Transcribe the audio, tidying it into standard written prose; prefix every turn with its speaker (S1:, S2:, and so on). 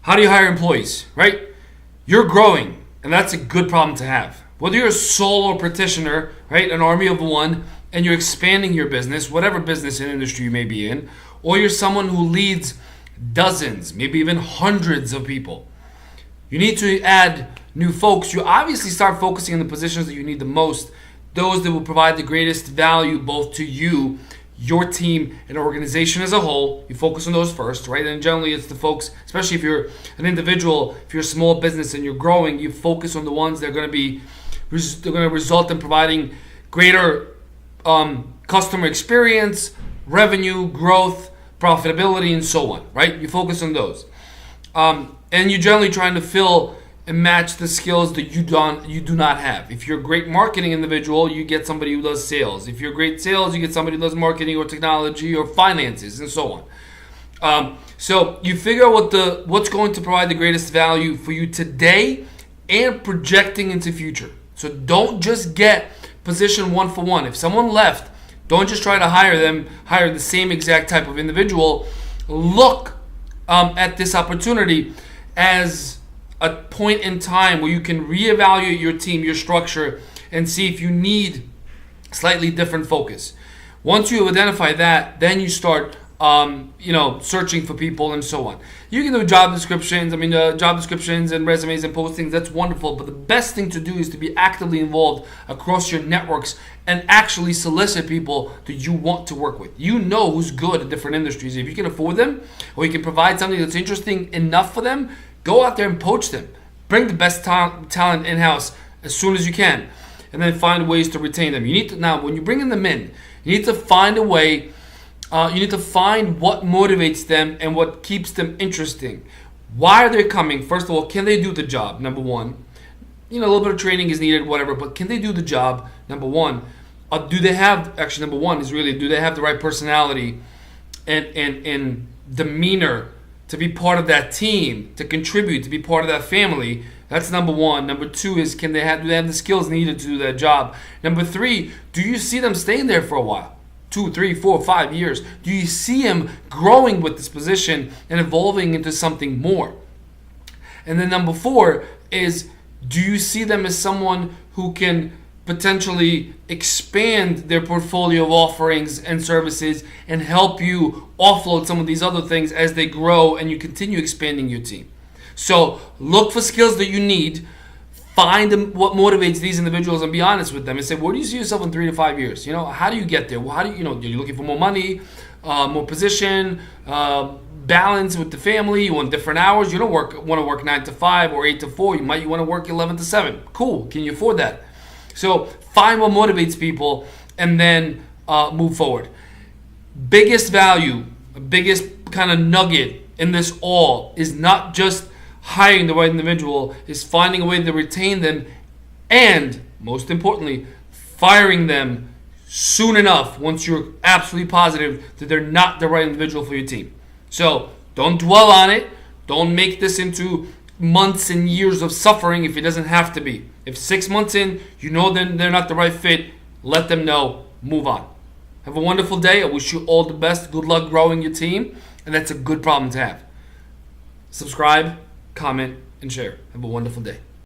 S1: How do you hire employees, right? You're growing, and that's a good problem to have. Whether you're a solo practitioner, right, an army of one, and you're expanding your business, whatever business and industry you may be in, or you're someone who leads dozens, maybe even hundreds of people. You need to add new folks. You obviously start focusing on the positions that you need the most, those that will provide the greatest value both to you, your team, and organization as a whole. You focus on those first, right? And generally it's the folks, especially if you're an individual, if you're a small business and you're growing, you focus on the ones that are going to result in providing greater customer experience, revenue, growth, profitability, and so on, right? You focus on those. And you're generally trying to fill and match the skills that you do not have. If you're a great marketing individual, you get somebody who does sales. If you're great sales, you get somebody who does marketing or technology or finances and so on. So you figure out what's going to provide the greatest value for you today and projecting into future. So don't just get position one for one. If someone left, don't just try to hire the same exact type of individual. Look at this opportunity as a point in time where you can reevaluate your team, your structure, and see if you need slightly different focus. Once you identify that, then you start searching for people and so on. You can do job descriptions. Job descriptions and resumes and postings, that's wonderful. But the best thing to do is to be actively involved across your networks and actually solicit people that you want to work with. You know who's good at different industries. If you can afford them or you can provide something that's interesting enough for them, go out there and poach them. Bring the best talent in-house as soon as you can, and then find ways to retain them. Now, when you're bringing them in, you need to find a way. You need to find what motivates them and what keeps them interesting. Why are they coming? First of all, can they do the job? Number one. A little bit of training is needed, whatever, but can they do the job? Number one. Do they have the right personality and demeanor to be part of that team, to contribute, to be part of that family? That's number one. Number two is, do they have the skills needed to do that job? Number three, do you see them staying there for a while? 2, 3, 4, 5 years. Do you see him growing with this position and evolving into something more? And then number four is, do you see them as someone who can potentially expand their portfolio of offerings and services and help you offload some of these other things as they grow and you continue expanding your team? So look for skills that you need. Find what motivates these individuals and be honest with them and say, where do you see yourself in 3 to 5 years? How do you get there? How do you are you looking for more money, more position, balance with the family? You want different hours? You don't want to work 9 to 5 or 8 to 4. You want to work 11 to 7. Cool. Can you afford that? So find what motivates people and then move forward. Biggest value, biggest kind of nugget in this all is not just hiring the right individual, is finding a way to retain them, and most importantly, firing them soon enough once you're absolutely positive that they're not the right individual for your team. So don't dwell on it. Don't make this into months and years of suffering if it doesn't have to be. If 6 months in, then they're not the right fit, let them know, move on. Have a wonderful day. I wish you all the best. Good luck growing your team, and that's a good problem to have. Subscribe, comment, and share. Have a wonderful day.